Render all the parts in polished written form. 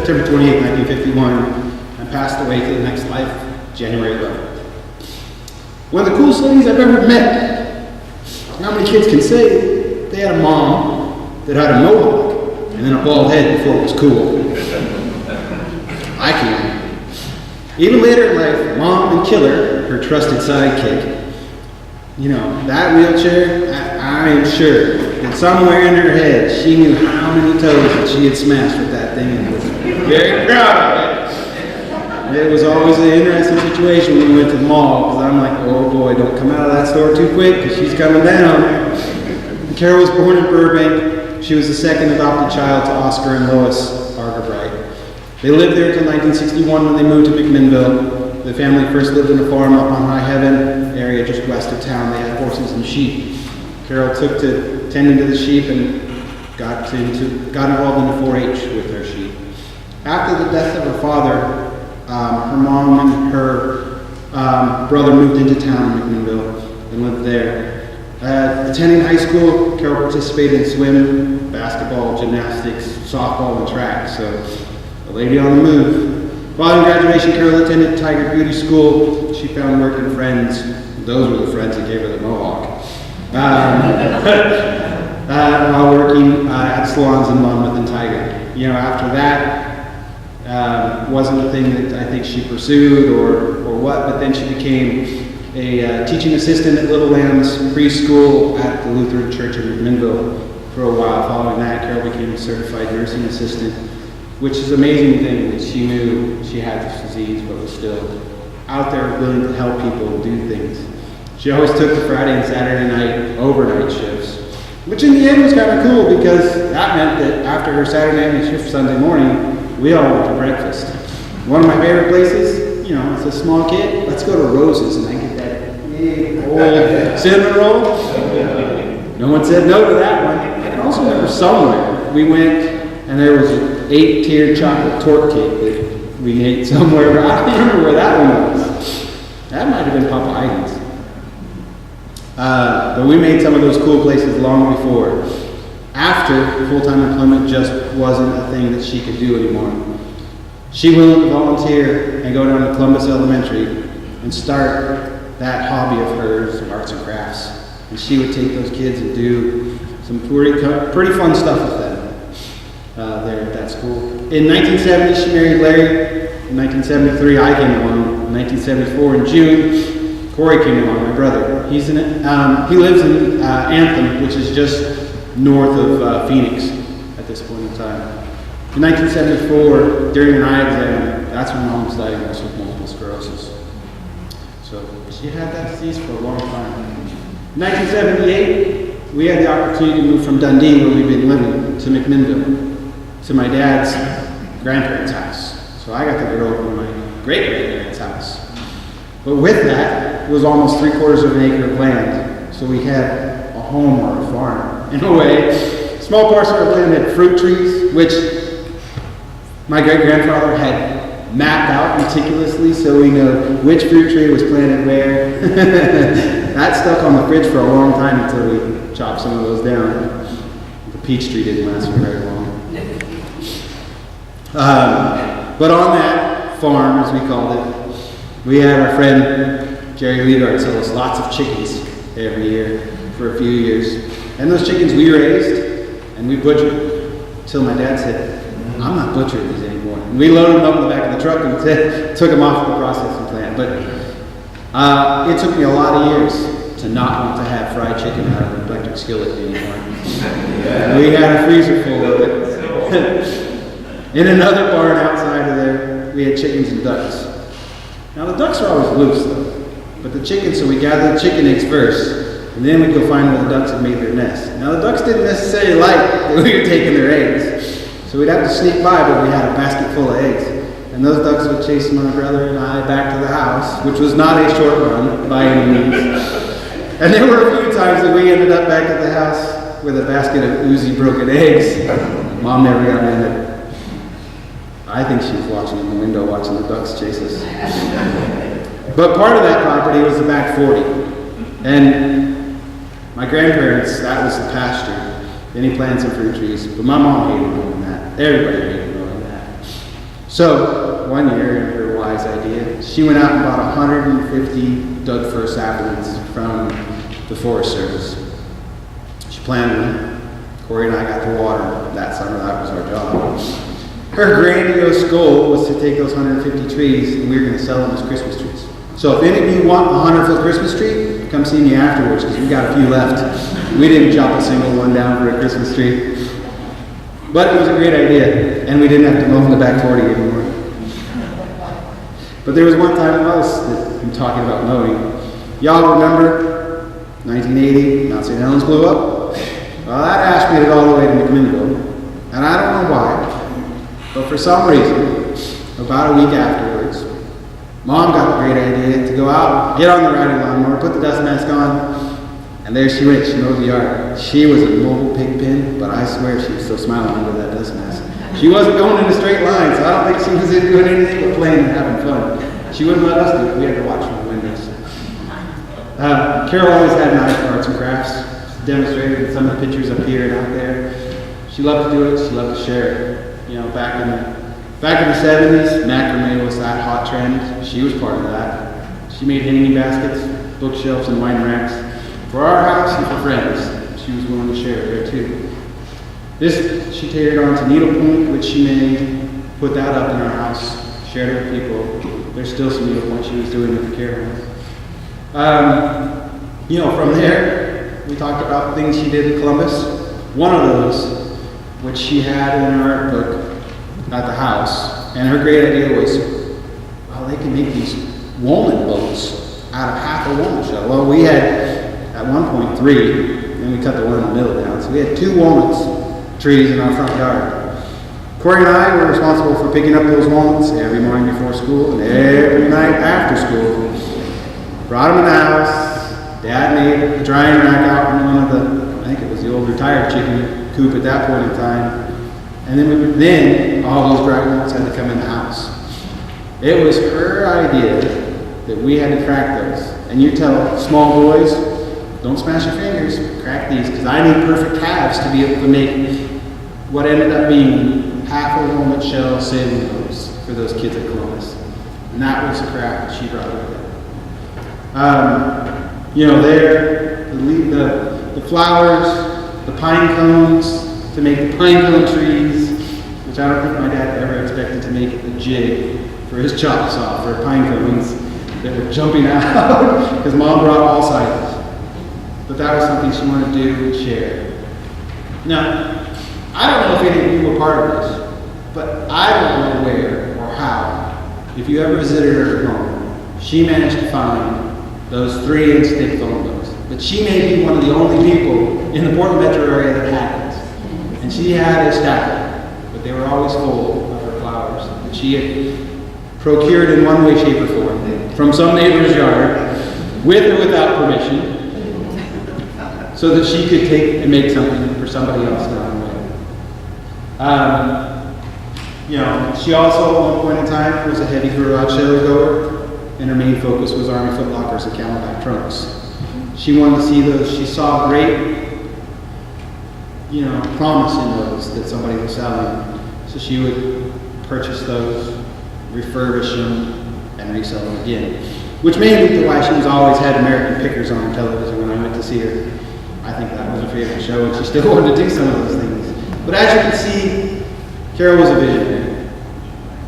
September 28th, 1951, and passed away to the next life, January 11th. One of the coolest ladies I've ever met. How many kids can say they had a mom that had a mohawk and then a bald head before it was cool? I can. Even later in life, Mom and Killer, her trusted sidekick. You know, that wheelchair, I am sure that somewhere in her head, she knew how many toes that she had smashed with that thing and was very proud of it. It was always an interesting situation when we went to the mall, because I'm like, oh boy, don't come out of that store too quick, because she's coming down. Carol was born in Burbank. She was the second adopted child to Oscar and Lois Argerbright. They lived there until 1961 when they moved to McMinnville. The family first lived in a farm up on High Heaven area just west of town. They had horses and sheep. Carol took to tending to the sheep and got involved in the 4-H with her sheep. After the death of her father, her mom and her brother moved into town in McMinnville and lived there. Attending high school, Carol participated in swim, basketball, gymnastics, softball, and track. So, a lady on the move. Following graduation, Carol attended Tigard Beauty School. She found work and friends. Those were the friends that gave her the mohawk. While working at salons in Monmouth and Tigard. You know, after that, wasn't a thing that I think she pursued or what, but then she became a teaching assistant at Little Lambs preschool at the Lutheran Church in McMinnville for a while. Following that, Carol became a certified nursing assistant, which is an amazing thing that she knew she had this disease, but was still out there willing to help people do things. She always took the Friday and Saturday night overnight shifts, which in the end was kind of cool because that meant that after her Saturday night shift Sunday morning, we all went to breakfast. One of my favorite places, you know, as a small kid, let's go to Rose's and I get that big old cinnamon roll. No one said no to that one. I can also remember somewhere we went and there was an 8-tiered chocolate torte cake that we ate somewhere. I don't remember where that one was. That might have been Papa Iden's. But we made some of those cool places long before. After full-time employment just wasn't a thing that she could do anymore. She willing to volunteer and go down to Columbus Elementary and start that hobby of hers, of arts and crafts. And she would take those kids and do some pretty fun stuff with them there at that school. In 1970, she married Larry. In 1973, I came along. In 1974, in June, Corey came along, my brother. He lives in Anthem, which is just north of Phoenix at this point in time. In 1974, during an eye exam, that's when Mom was diagnosed with multiple sclerosis. So she had that disease for a long time. In 1978, we had the opportunity to move from Dundee, where we've been living, to McMinnville, to my dad's grandparents' house. So I got to grow up in my great-grandparents' house. But with that, it was almost 3/4 of an acre of land. So we had a home or a farm, in a way. Small parcel of land had fruit trees, which my great-grandfather had mapped out meticulously so we know which fruit tree was planted where. That stuck on the fridge for a long time until we chopped some of those down. The peach tree didn't last for very long. But on that farm, as we called it, we had our friend Jerry Tigard sell us lots of chickens every year for a few years. And those chickens we raised and we butchered until my dad said, I'm not butchering these anymore. And we loaded them up in the back of the truck and took them off the processing plant. But it took me a lot of years to not want to have fried chicken out of an electric skillet anymore. We had a freezer full of it. In another barn outside of there, we had chickens and ducks. Now the ducks are always loose though. But the chickens, so we gathered the chicken eggs first, and then we'd go find where the ducks had made their nest. Now the ducks didn't necessarily like that we were taking their eggs. So we'd have to sneak by, but we had a basket full of eggs. And those ducks would chase my brother and I back to the house, which was not a short run by any means. And there were a few times that we ended up back at the house with a basket of oozy broken eggs. Mom never got in it. I think she was watching in the window, watching the ducks chase us. But part of that property was the back 40. And my grandparents, that was the pasture. Then he planted some fruit trees. But my mom hated mowing that. Everybody hated mowing that. So, one year, in her wise idea, she went out and bought 150 Doug fir saplings from the Forest Service. She planted them. Corey and I got to water them that summer. That was our job. Her grandiose goal was to take those 150 trees and we were going to sell them as Christmas trees. So if any of you want a 100-foot Christmas tree, come see me afterwards because we got a few left. We didn't chop a single one down for a Christmas tree. But it was a great idea, and we didn't have to mow in the back 40 anymore. But there was one time else that I'm talking about mowing. Y'all remember 1980, Mount St. Helens blew up? Well, that ash made it all the way to McMinnville, and I don't know why, but for some reason, about a week afterwards, Mom got the great idea to go out, get on the riding lawnmower, put the dust mask on, and there she went. She mowed the yard. She was a mobile pig pen, but I swear she was still smiling under that dust mask. She wasn't going in a straight line, so I don't think she was doing anything but playing and having fun. She wouldn't let us do it. We had to watch from the windows. Carol always had an eye for arts and crafts. She's demonstrated in some of the pictures up here and out there. She loved to do it. She loved to share it. You know, back in the 70s, macrame was that hot trend. She was part of that. She made hanging baskets, bookshelves, and wine racks for our house and for friends. She was willing to share it there too. This, she tailored on to needlepoint, which she made, put that up in our house, shared it with people. There's still some needlepoint she was doing with the caravans. You know, from there, we talked about things she did in Columbus. One of those, which she had in her art book at the house, and her great idea was, well, they can make these walnut boats out of half a walnut shell. Well, we had, at one point, 3, and we cut the one in the middle down. So we had 2 walnuts trees in our front yard. Corey and I were responsible for picking up those walnuts every morning before school and every night after school. Brought them in the house. Dad made a drying rack out in one of the, I think it was the old retired chicken coop at that point in time. And then all those dry walnuts had to come in the house. It was her idea that we had to crack those. And you tell small boys, don't smash your fingers, crack these, because I need perfect halves to be able to make what ended up being half a walnut shell sailing boats for those kids at Columbus. And that was the craft that she brought with her. You know, there, the flowers, the pine cones, to make the pine cone trees, which I don't think my dad ever expected to make a jig for his chop saw for pine cones that were jumping out, because Mom brought all sizes. But that was something she wanted to do and share. Now, I don't know if any of you were part of this, but I don't know where or how, if you ever visited her at home, she managed to find those 3-inch thick phone books. But she may be one of the only people in the Portland metro area that had it. And she had a stack, but they were always full of her flowers that she had procured in one way, shape, or form from some neighbor's yard, with or without permission, so that she could take and make something for somebody else down the way. You know, she also, at one point in time, was a heavy garage sale goer, and her main focus was Army footlockers and Camelback trunks. She wanted to see those. She saw great, you know, promise in those that somebody was selling. So she would purchase those, refurbish them, and resell them again. Which may lead to why she was always had American Pickers on her television when I went to see her. I think that was her favorite show, and she still wanted to do some of those things. But as you can see, Carol was a visionary.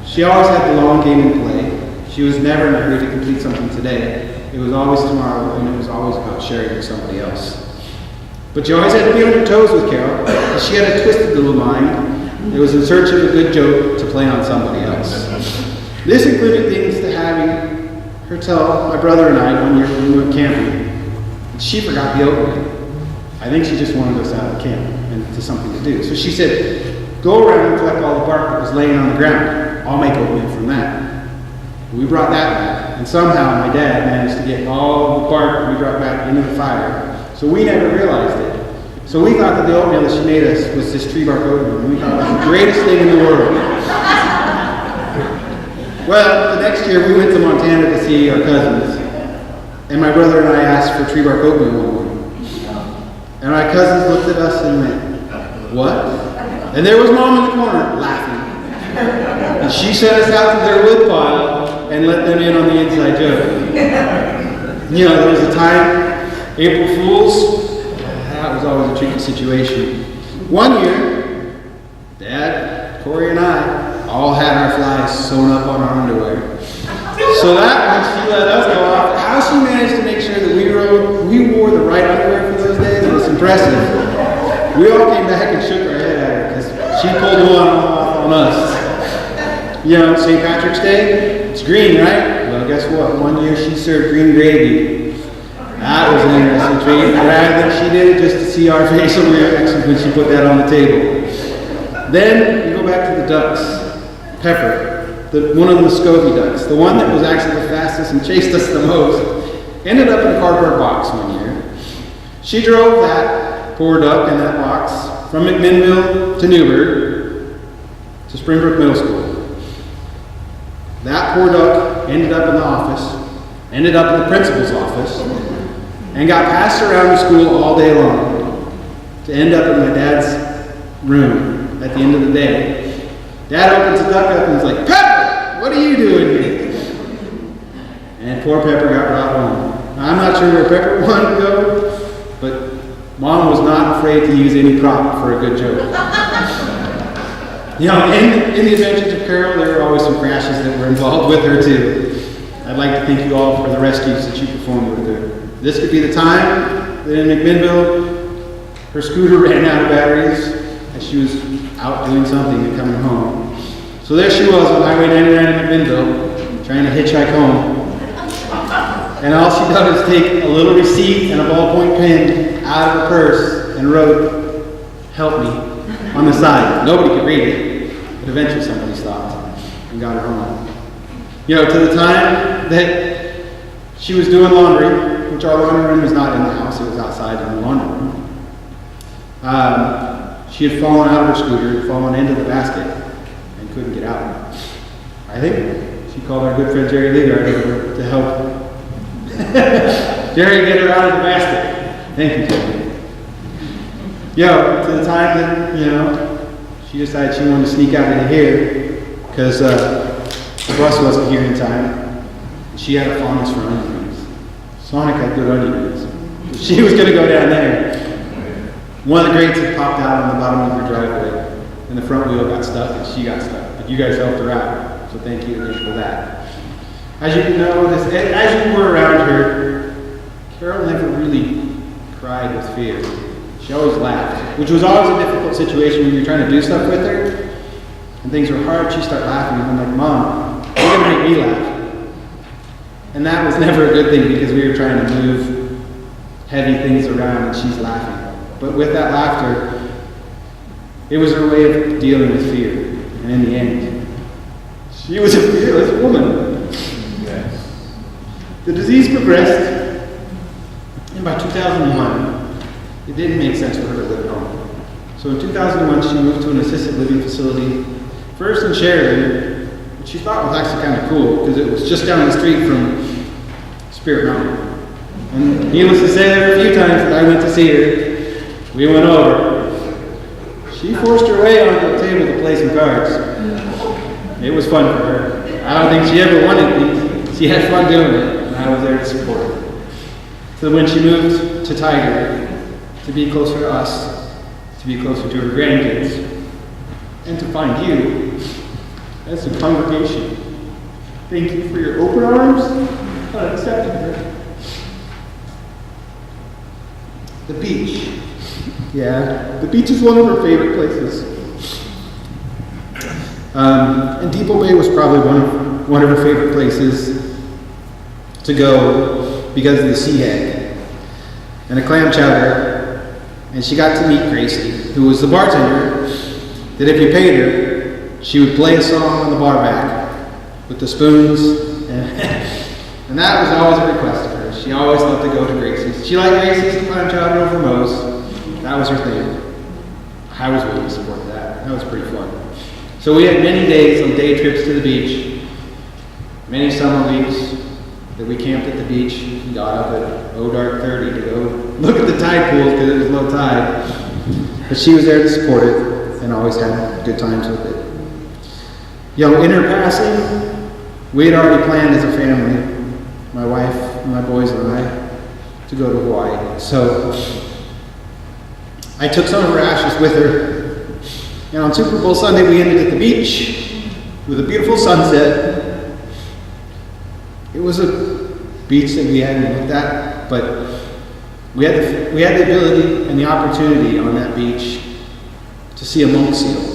She always had the long game in play. She was never in a hurry to complete something today. It was always tomorrow, and it was always about sharing with somebody else. But you always had to be on your toes with Carol. She had a twisted little mind. It was in search of a good joke to play on somebody else. This included things to having her tell my brother and I one year when we went camping, and she forgot the oatmeal. I think she just wanted us out of camp and to something to do. So she said, go around and collect all the bark that was laying on the ground. I'll make oatmeal from that. We brought that back, and somehow my dad managed to get all the bark that we brought back into the fire. So we never realized it. So we thought that the oatmeal that she made us was this tree bark oatmeal, and we thought it was the greatest thing in the world. Well, the next year we went to Montana to see our cousins, and my brother and I asked for tree bark oatmeal one morning. And my cousins looked at us and went, what? And there was Mom in the corner laughing. She sent us out to their wood pile and let them in on the inside joke. You know, there was a time, April Fools, that was always a tricky situation. One year, Dad, Corey, and I all had our flies sewn up on our underwear. So that one, she let us go off. How she managed to make sure that we wore the right underwear for those days was impressive. We all came back and shook our head at her because she pulled one off on us. You know, St. Patrick's Day, it's green, right? Well, guess what? One year she served green gravy. That was an interesting treat. And I think she did it just to see our facial reactions when she put that on the table. Then we go back to the ducks. Pepper. One of the Muscovy ducks, the one that was actually the fastest and chased us the most, ended up in a cardboard box one year. She drove that poor duck in that box from McMinnville to Newburgh to Springbrook Middle School. That poor duck ended up in the office, ended up in the principal's office, and got passed around the school all day long to end up in my dad's room at the end of the day. Dad opens the duck up and is like, "Pepper, what are you doing here?" And poor Pepper got brought home. Now, I'm not sure where Pepper wanted to go, but Mom was not afraid to use any prop for a good joke. You know, in the Adventures of Carol, there were always some crashes that were involved with her too. I'd like to thank you all for the rescues that you performed with her. This could be the time that in McMinnville, her scooter ran out of batteries and she was out doing something and coming home. So there she was on Highway 99 in McMinnville, trying to hitchhike home. And all she did was take a little receipt and a ballpoint pen out of her purse and wrote, "Help me," on the side. Nobody could read it, but eventually somebody stopped and got her home. You know, to the time that she was doing laundry, which our laundry room was not in the house, it was outside in the laundry room. She had fallen out of her scooter, fallen into the basket, and couldn't get out. I think she called our good friend Jerry Tigard over to help Jerry get her out of the basket. Thank you, Jerry. Yo, to the time that, you know, she decided she wanted to sneak out into here because the bus wasn't here in time. She had a fondness for onion rings. Sonic had good onion rings. She was going to go down there. One of the grates had popped out on the bottom of her driveway, and the front wheel got stuck, and she got stuck. But you guys helped her out, so thank you again for that. As you know, as you were around her, Carol never really cried with fear. She always laughed, which was always a difficult situation when you're trying to do stuff with her, and things were hard. She'd start laughing, and I'm like, "Mom, you're going to make me laugh." And that was never a good thing because we were trying to move heavy things around, and she's laughing. But with that laughter, it was her way of dealing with fear. And in the end, she was a fearless woman. Yes. The disease progressed, and by 2001, it didn't make sense for her to live at home. So in 2001, she moved to an assisted living facility, first in Sheridan, which she thought was actually kind of cool because it was just down the street from Spirit Mountain. And needless to say, there were a few times that I went to see her. We went over. She forced her way onto the table to play some cards. It was fun for her. I don't think she ever won anything. She had fun doing it, and I was there to support her. So when she moved to Tigard, to be closer to us, to be closer to her grandkids, and to find you as a congregation, thank you for your open arms on accepting her. The beach. Yeah, the beach is one of her favorite places. And Depot Bay was probably one of her favorite places to go because of the sea egg and a clam chowder. And she got to meet Gracie, who was the bartender, that if you paid her, she would play a song on the bar back with the spoons. And that was always a request of hers. She always loved to go to Gracie's. She liked Gracie's clam chowder over Moe's. That was her thing. I was willing to support that. That was pretty fun. So we had many days on day trips to the beach, many summer weeks that we camped at the beach and got up at dark 30 to go look at the tide pools because it was low tide. But she was there to support it and always had good times with it. In her passing, we had already planned as a family, my wife, my boys and I, to go to Hawaii. So I took some of her ashes with her. And on Super Bowl Sunday, we ended at the beach with a beautiful sunset. It was a beach that we hadn't looked at, but we had the ability and the opportunity on that beach to see a monk seal.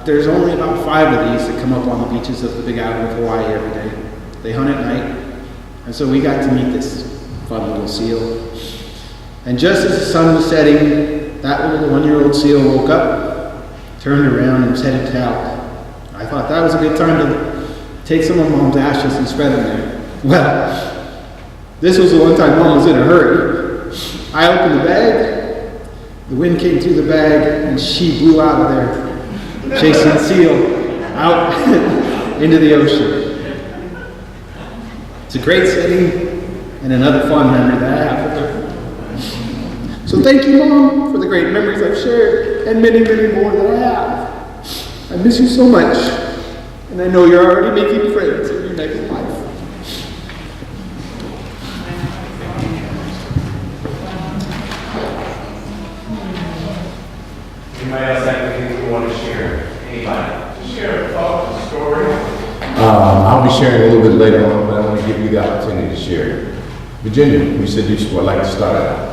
There's only about 5 of these that come up on the beaches of the Big Island of Hawaii every day. They hunt at night, and so we got to meet this fun little seal. And just as the sun was setting, that little 1-year-old seal woke up, turned around, and was headed out. I thought that was a good time to take some of Mom's ashes and spread them there. Well, this was the one time Mom was in a hurry. I opened the bag, the wind came through the bag, and she blew out of there, chasing the seal out into the ocean. It's a great setting and another fun memory that I have with her. So thank you, Mom, for the great memories I've shared and many, many more that I have. I miss you so much, and I know you're already making friends in your next life. Anybody else have anything you want to share? Anybody? Just share a thought, a story. I'll be sharing a little bit later on, but I want to give you the opportunity to share. Virginia, you said you would like to start out.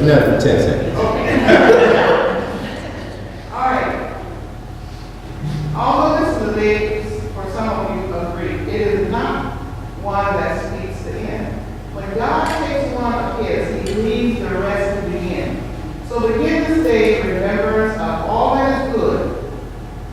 Another 10 seconds. All right. Although this is a day, for some of you agree, it is not one that speaks to end. When God takes one of his, he leaves the rest to begin. So begin this day in remembrance of all that is good.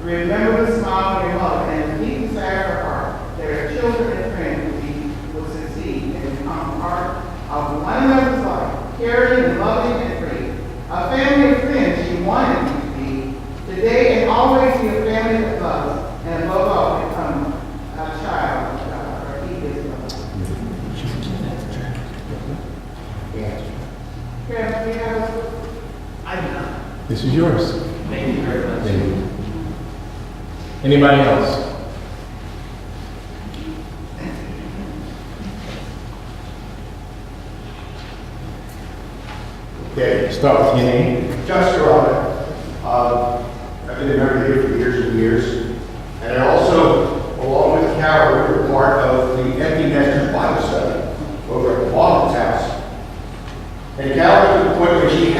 Remember the smile of your mother and the deep desire of her heart. Their children and friends will succeed and become part of one another's life, caring and loving and free. A family of friends she wanted you to be. Today and always be a family that loves, and above all become a child of God, or he is love. Yeah, we have I do not. This is yours. Thank you very much. Thank you. Anybody else? Okay, start with your name. Josh Robert. I've been a member here for years and years. And I also, along with Carol, we were part of the Empty Nesters Bible Study over at Bob's house. And Carol, to the point where she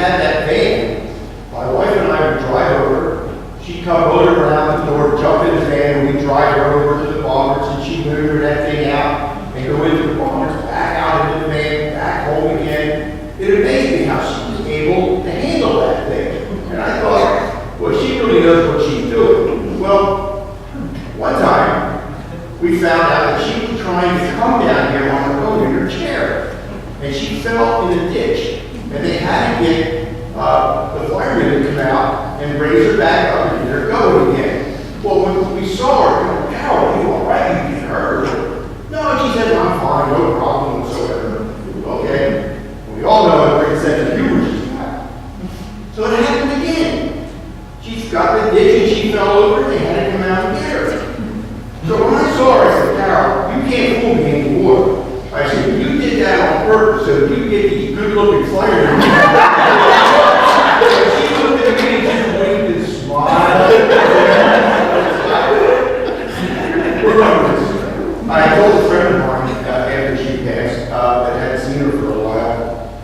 out the door, jump in the van, and we drive her over to the bombers, and she maneuver that thing out, and go into the bombers, back out into the van, back home again. It amazed me how she was able to handle that thing. And I thought, well, she really knows what she's doing. Well, one time, we found out that she was trying to come down here on her own in her chair. And she fell in a ditch. And they had to get the firemen to come out and raise her back up and get her going again. Well, when we saw her, we went, Carol, are you all right? You get hurt? No, she said, I'm fine, no problem whatsoever. Okay. We all know what great sense of humor she's got. So it happened again. She's got the ditch and she fell over and they had to come out and get her. So when I saw her, I said, Carol, you can't fool me anymore. I said, you did that on purpose so you get these good-looking firemen. She looked at me and just winked and smiled. I told a friend of mine after she passed that hadn't seen her for a while,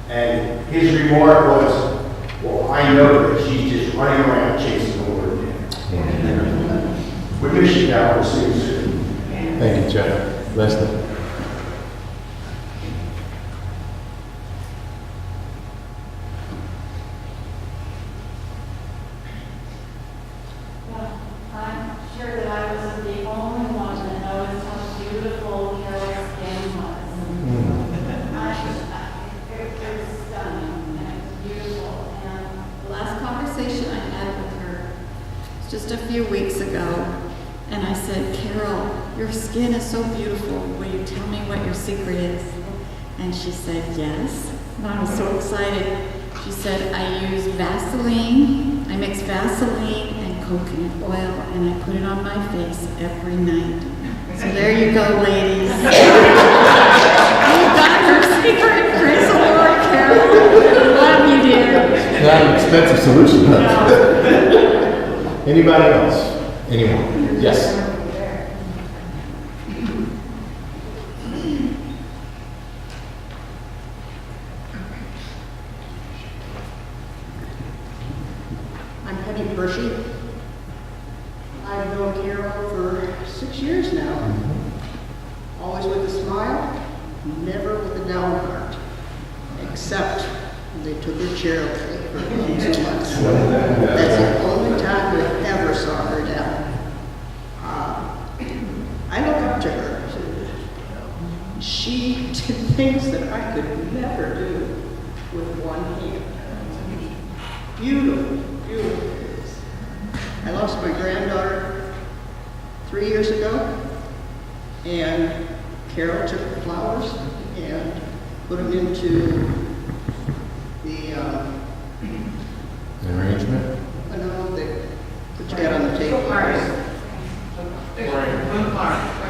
and his remark was, well, I know that she's just running around chasing the Lord again. We miss you, Carol. We'll see you soon. Thank you, Chuck. Leslie? Well, I'm sure that I wasn't the only one that noticed how beautiful Carol's skin was. It was stunning and it was beautiful. And the last conversation I had with her was just a few weeks ago. And I said, Carol, your skin is so beautiful. Will you tell me what your secret is? And she said, yes. And I was so excited. She said, I use Vaseline. I mix Vaseline and coconut oil, and I put it on my face every night. So there you go, ladies. You've got her secret. Praise the Lord, Carol. Love you, dear. Not an expensive solution, huh? Anybody else? Anyone? Yes. I'm Penny Hershey. I've known Carol for 6 years now. Always with a smile, never with a down heart. Except when they took her chair away for 2 months. That's the only time I ever saw her down. I look up to her. She did things that I could never do with one hand. Beautiful, beautiful things. I lost my granddaughter 3 years ago, and Carol took the flowers and put them into the Arrangement? I don't know, what you got on the table.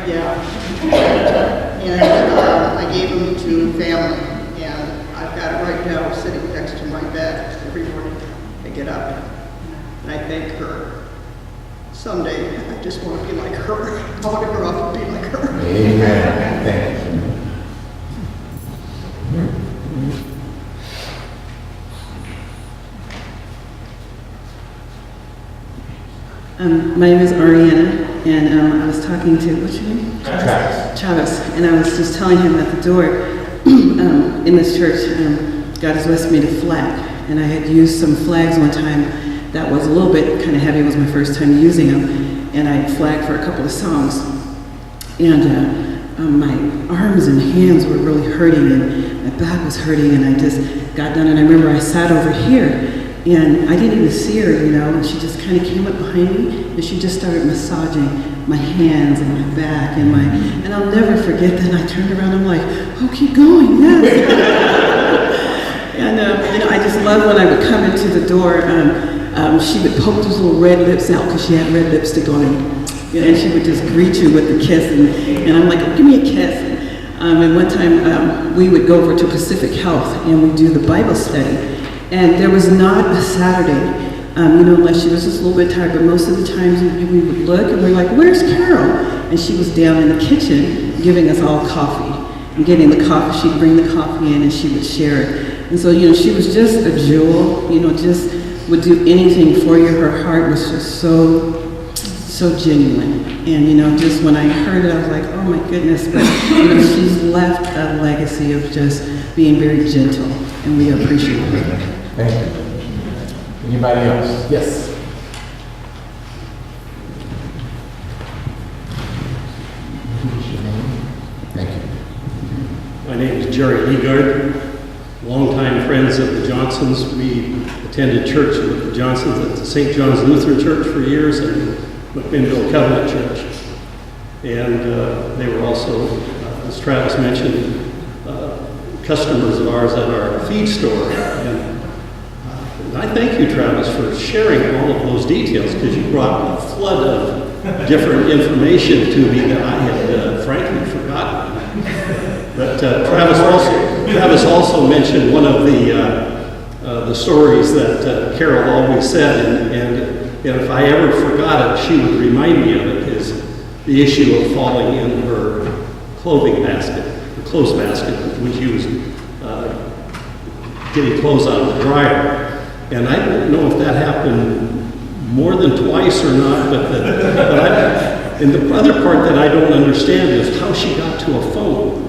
Yeah. And I gave them to family, and I've got it right now sitting next to my bed every morning. I get up, and I thank her. Someday, I just want to be like her. I want to grow up and be like her. Amen. Thank you. My name is Ariana, and I was talking to, what's your name? Travis. Travis, and I was just telling him at the door, in this church, God has blessed me to flag, and I had used some flags one time that was a little bit kind of heavy. It was my first time using them, and I flagged for a couple of songs, and my arms and hands were really hurting, and my back was hurting, and I just got done, and I remember I sat over here, and I didn't even see her, you know, and she just kind of came up behind me, and she just started massaging my hands and my back and I'll never forget that. I turned around, I'm like, oh, keep going, yes. And, you know, I just love when I would come into the door, she would poke those little red lips out because she had red lipstick on, and she would just greet you with a kiss, and I'm like, oh, give me a kiss. And one time, we would go over to Pacific Health, and we do the Bible study. And there was not a Saturday, you know, unless she was just a little bit tired, but most of the times we would look and we're like, where's Carol? And she was down in the kitchen giving us all coffee and getting the coffee. She'd bring the coffee in and she would share it. And so, you know, she was just a jewel, you know, just would do anything for you. Her heart was just so so genuine. And, you know, just when I heard it, I was like, oh my goodness, but, you know, she's left a legacy of just being very gentle, and we appreciate it. Thank you. Anybody else? Yes. Thank you. My name is Jerry Tigard, longtime friends of the Johnsons. We attended church with the Johnsons at the St. John's Lutheran Church for years and McMinnville Covenant Church. And they were also, as Travis mentioned, customers of ours at our feed store. And I thank you, Travis, for sharing all of those details, because you brought a flood of different information to me that I had frankly forgotten. But Travis also mentioned one of the stories that Carol always said, and if I ever forgot it, she would remind me of it, is the issue of falling in her clothing basket, her clothes basket, when she was getting clothes out of the dryer. And I don't know if that happened more than twice or not, and the other part that I don't understand is how she got to a phone.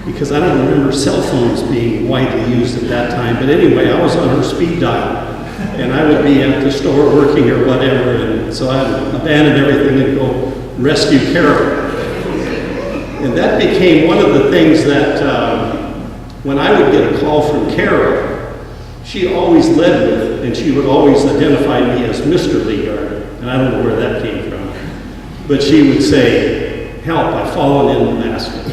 Because I don't remember cell phones being widely used at that time. But anyway, I was on her speed dial, and I would be at the store working or whatever, and so I would abandon everything and go rescue Carol. And that became one of the things that when I would get a call from Carol, she always led with, and she would always identify me as Mr. Tigard, and I don't know where that came from. But she would say, "Help, I've fallen in the basket."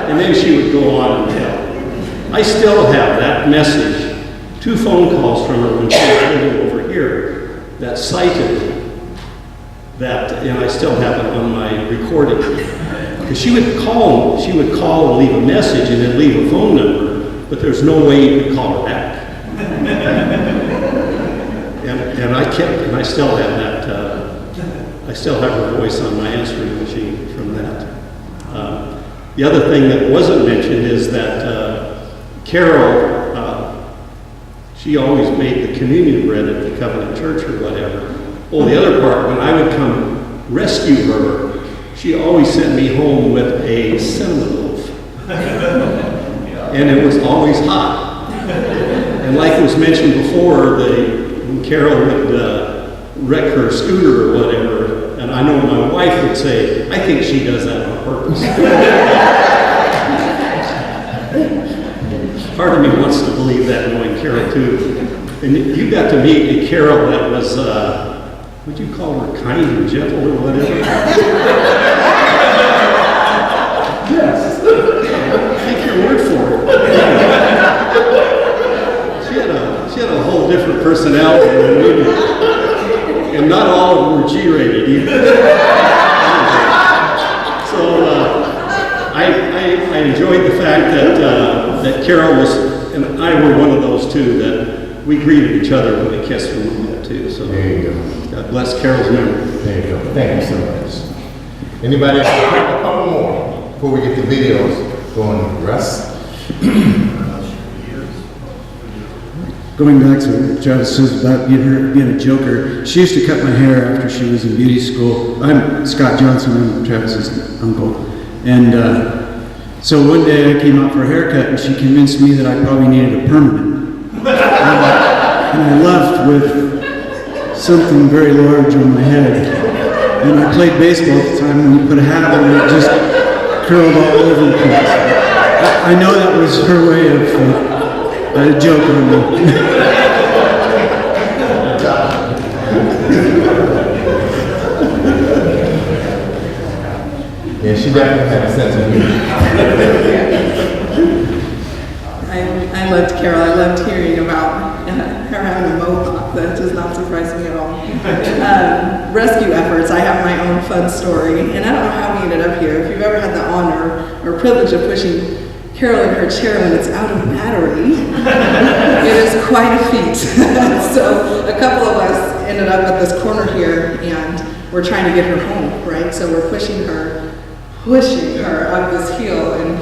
And then she would go on and tell. I still have that message, 2 phone calls from her when she was living over here, that cited that, and I still have it on my recording. Because she would call and leave a message and then leave a phone number, but there's no way you could call her back. and I still have that, I still have her voice on my answering machine from that. The other thing that wasn't mentioned is that Carol, she always made the communion bread at the Covenant Church or whatever. Well, the other part, when I would come rescue her, she always sent me home with a cinnamon loaf. And it was always hot. And like was mentioned before, when Carol would wreck her scooter or whatever, and I know my wife would say, I think she does that on purpose. Part of me wants to believe that, knowing Carol too. And you got to meet a Carol that was, would you call her kind and gentle or whatever? Yes. Take your word for it. She had a whole different personality than we did. And not all of them were G-rated either. So I enjoyed the fact that Carol and I were one of those two, that we greeted each other when we kissed when we met too. So There you go. God bless Carol's memory. There you go. Thank you so much. Anybody else? A couple more before we get the videos going. Russ? Going back to what Travis says about being a joker, she used to cut my hair after she was in beauty school. I'm Scott Johnson, I'm Travis's uncle. And so one day I came out for a haircut and she convinced me that I probably needed a permanent. And I left with something very large on my head. And I played baseball at the time, and we put a hat on and it just curled all over the place. I know that was her way of a joke on me. Yeah, she definitely had a sense of humor. I loved Carol. I loved hearing about her having a mohawk. That does not surprise me at all. Rescue efforts. I have my own fun story, and I don't know how we ended up here. If you've ever had the honor or privilege of pushing Carol in her chair when it's out of battery, it is quite a feat. So a couple of us ended up at this corner here, and we're trying to get her home, right? So we're pushing her up this hill, and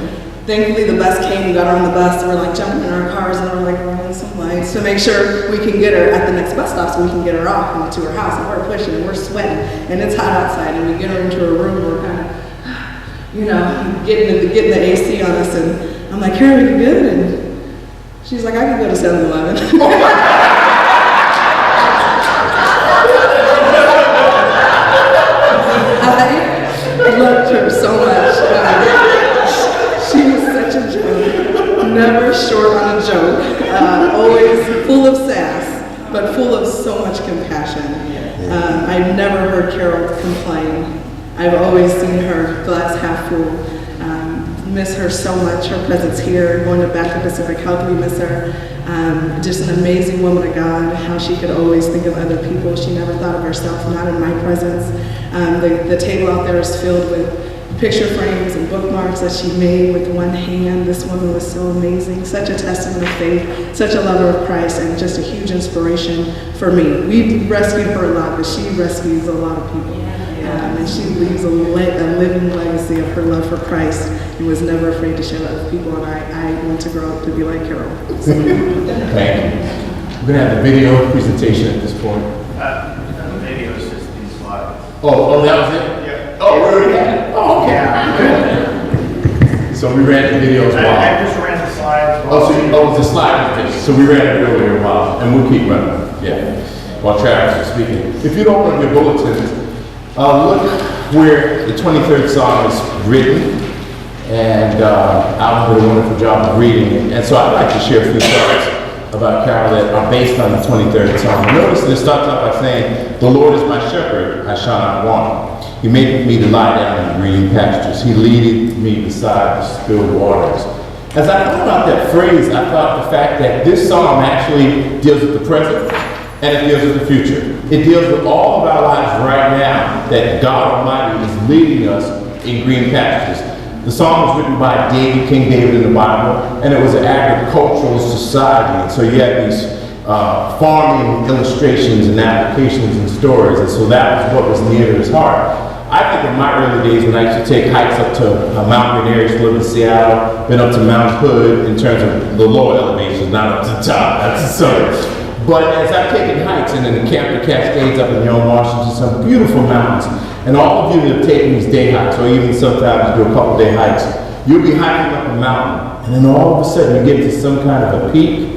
Thankfully, the bus came, we got her on the bus, and we're like jumping in our cars, and we're like running some lights to make sure we can get her at the next bus stop so we can get her off and to her house. And we're pushing and we're sweating, and it's hot outside, and we get her into her room, and we're kind of, getting the AC on us, and I'm like, Carol, you good? And she's like, I can go to 7-Eleven. I loved her so much. She was such a joke, never short on a joke, always full of sass, but full of so much compassion. I've never heard Carol complain. I've always seen her glass half full. Miss her so much, her presence here, going back to Pacific Health, we miss her. Just an amazing woman of God, how she could always think of other people. She never thought of herself, not in my presence. The table out there is filled with picture frames and bookmarks that she made with one hand. This woman was so amazing, such a testament of faith, such a lover of Christ, and just a huge inspiration for me. We rescued her a lot, but she rescues a lot of people. And she leaves a living legacy of her love for Christ and was never afraid to share that with people. And I want to grow up to be like Carol. So. Thank you. We're going to have the video presentation at this point. The video is just these slides. Oh, that was it? Yeah. Oh, we already had it? Oh, okay. So we ran the video as well. I just ran the slides. It's a slide presentation. So we ran it earlier a while, and we'll keep running. Yeah. While Travis is speaking. If you don't have your bulletins, look where the 23rd Psalm is written, and Alan did a wonderful job of reading it. And so I'd like to share a few thoughts about Carol that are based on the 23rd Psalm. Notice that it starts out by saying, "The Lord is my shepherd, I shall not want. He maketh me to lie down in green pastures. He leadeth me beside the still waters." As I thought about that phrase, I thought the fact that this psalm actually deals with the present, and it deals with the future. It deals with all of our lives right now, that God Almighty is leading us in green pastures. The psalm was written by David, King David in the Bible, and it was an agricultural society. And so you had these farming illustrations and applications and stories, and so that was what was near to his heart. I think of my early days when I used to take hikes up to Mount Rainier, used to live in Seattle, been up to Mount Hood in terms of the lower elevations, not up to the top, that's the summit. But as I've taken hikes and then camped the Cascades up in Yonge, Washington, some beautiful mountains, and all of you that have taken these day hikes, or even sometimes do a couple day hikes, you'll be hiking up a mountain, and then all of a sudden you get to some kind of a peak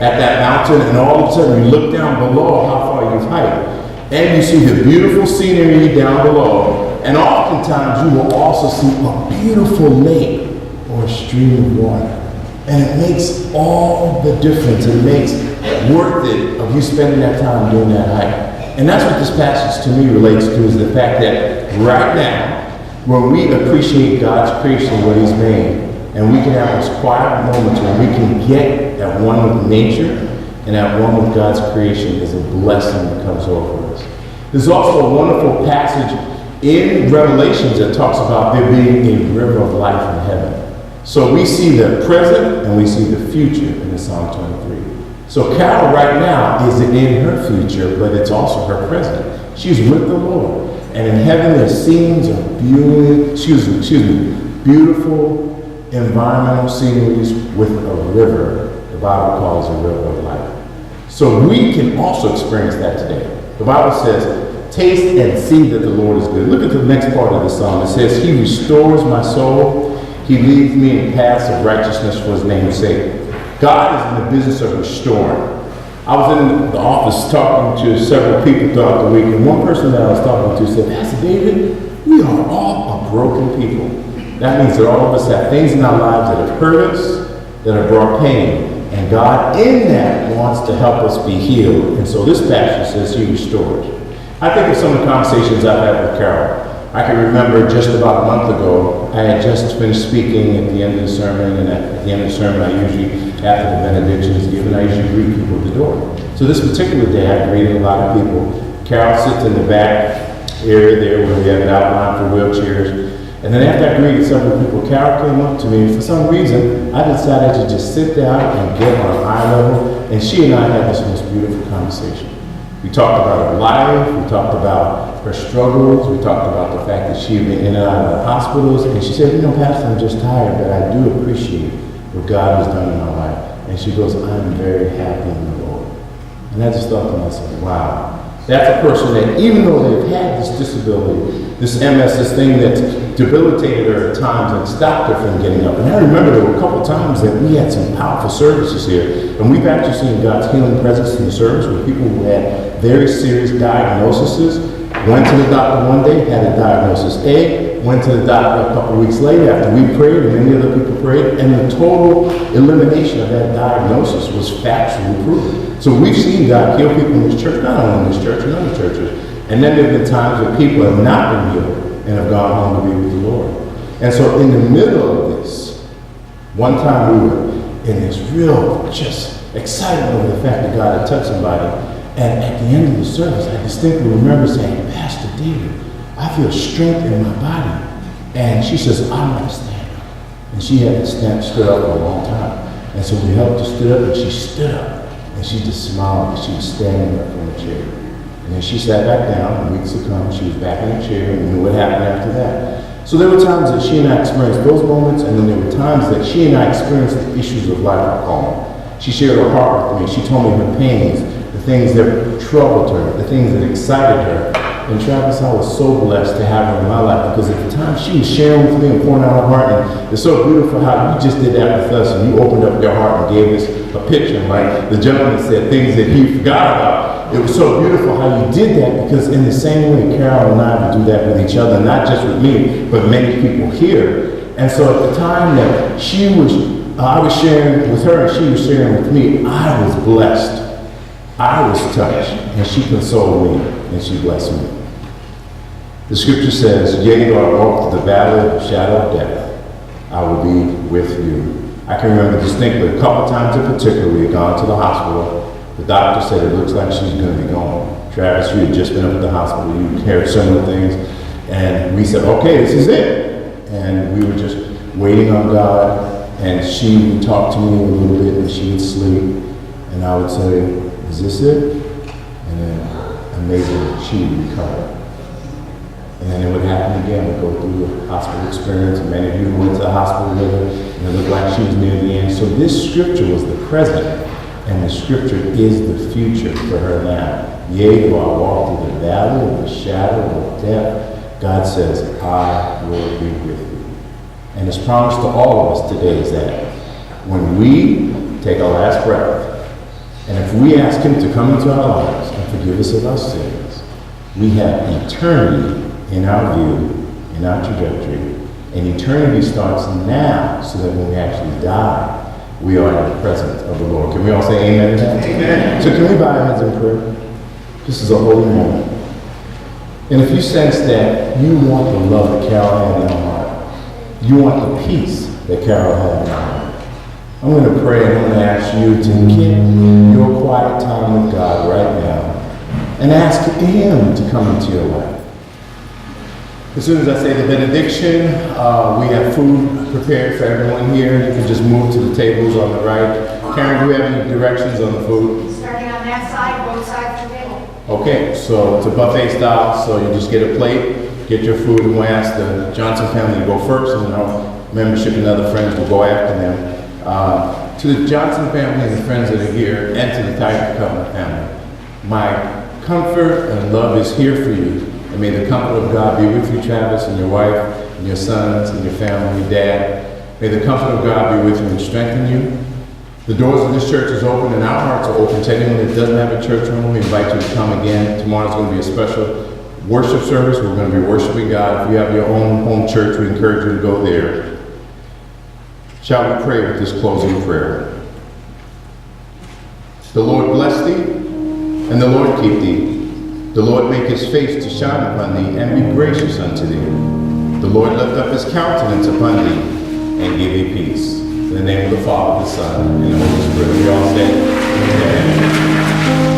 at that mountain, and all of a sudden you look down below how far you've hiked, and you see the beautiful scenery down below, and oftentimes you will also see a beautiful lake or a stream of water. And it makes all the difference. It makes worth it of you spending that time doing that hike. And that's what this passage to me relates to, is the fact that right now, when we appreciate God's creation, what He's made, and we can have those quiet moments where we can get at one with nature and at one with God's creation, is a blessing that comes over us. There's also a wonderful passage in Revelations that talks about there being a river of life in heaven. So we see the present and we see the future in the Psalm 23. So Carol right now is in her future, but it's also her present. She's with the Lord. And in heaven there's scenes of beautiful environmental sceneries with a river, the Bible calls a river of life. So we can also experience that today. The Bible says, "Taste and see that the Lord is good." Look at the next part of the psalm. It says, "He restores my soul. He leads me in paths of righteousness for His name's sake." God is in the business of restoring. I was in the office talking to several people throughout the week, and one person that I was talking to said, "Pastor David, we are all a broken people." That means that all of us have things in our lives that have hurt us, that have brought pain. And God in that wants to help us be healed. And so this passage says He restores. I think of some of the conversations I've had with Carol. I can remember just about a month ago, I had just finished speaking at the end of the sermon, and at the end of the sermon, I usually, after the benediction is given, I usually greet people at the door. So this particular day, I greeted a lot of people. Carol sits in the back area there where we have an outline for wheelchairs. And then after I greeted several people, Carol came up to me, and for some reason, I decided to just sit down and get on eye level, and she and I had this most beautiful conversation. We We talked about her life, we talked about her struggles, we talked about the fact that she had been in and out of the hospitals, and she said, Pastor, I'm just tired, but I do appreciate what God has done in my life. And she goes, I'm very happy in the Lord. And I just thought to myself, wow. That's a person that, even though they've had this disability, this MS, this thing that's debilitated her at times and stopped her from getting up. And I remember there were a couple times that we had some powerful services here, and we've actually seen God's healing presence in the service with people who had very serious diagnoses, went to the doctor one day, had a diagnosis A, went to the doctor a couple weeks later after we prayed and many other people prayed, and the total elimination of that diagnosis was factually proven. So we've seen God heal people in this church, not only in this church, in other churches. And then there have been times where people have not been healed and have gone home to be with the Lord. And so in the middle of this, one time we were in this real just excitement over the fact that God had touched somebody. And at the end of the service, I distinctly remember saying, Pastor David, I feel strength in my body. And she says, I'm going to stand up. And she hadn't stood up for a long time. And so we helped her stood up, and she stood up. And she just smiled, and she was standing up from the chair. And then she sat back down, and weeks to come, she was back in the chair, and we knew what happened after that. So there were times that she and I experienced those moments, and then there were times that she and I experienced the issues of life at home. She shared her heart with me. She told me her pains, the things that troubled her, the things that excited her. And Travis, I was so blessed to have her in my life, because at the time she was sharing with me and pouring out her heart, and it's so beautiful how you just did that with us, and you opened up your heart and gave us a picture, like the gentleman said, things that he forgot about. It was so beautiful how you did that, because in the same way, Carol and I would do that with each other, not just with me, but many people here. And so at the time that I was sharing with her and she was sharing with me, I was blessed. I was touched, and she consoled me, and she blessed me. The scripture says, yea, though I walk through the valley of the shadow of death, I will be with you. I can remember distinctly a couple times in particular, we had gone to the hospital. The doctor said, it looks like she's going to be gone. Travis, you had just been up at the hospital, you heard similar things. And we said, okay, this is it. And we were just waiting on God. And she would talk to me a little bit, and she would sleep. And I would say, is this it? And then amazingly, she would recover. And then it would happen again. We'd go through a hospital experience, and many of you went to the hospital with her, and it looked like she was near the end. So this scripture was the present, and the scripture is the future for her now. Yea, though I walk through the valley of the shadow of death, God says, I will be with you. And his promise to all of us today is that when we take our last breath, and if we ask him to come into our lives and forgive us of our sins, we have eternity in our view, in our trajectory. And eternity starts now, so that when we actually die, we are in the presence of the Lord. Can we all say amen to that? Amen. So can we bow our heads in prayer? This is a holy moment. And if you sense that you want the love that Carol had in her heart, you want the peace that Carol had in her heart, I'm going to pray, and I'm going to ask you to get your quiet time with God right now and ask him to come into your life. As soon as I say the benediction, we have food prepared for everyone here. You can just move to the tables on the right. Karen, do we have any directions on the food? Starting on that side, both sides of the table. Okay, so it's a buffet style, so you just get a plate, get your food, and we'll ask the Johnson family to go first, and our membership and other friends will go after them. To the Johnson family and the friends that are here, and to the Tigard Covenant family, my comfort and love is here for you. And may the comfort of God be with you, Travis, and your wife, and your sons, and your family, your dad. May the comfort of God be with you and strengthen you. The doors of this church is open, and our hearts are open to anyone that doesn't have a church home. We invite you to come again. Tomorrow's going to be a special worship service. We're going to be worshiping God. If you have your own home church, we encourage you to go there. Shall we pray with this closing prayer? The Lord bless thee, and the Lord keep thee. The Lord make his face to shine upon thee, and be gracious unto thee. The Lord lift up his countenance upon thee, and give thee peace. In the name of the Father, the Son, and the Holy Spirit, we all say, amen.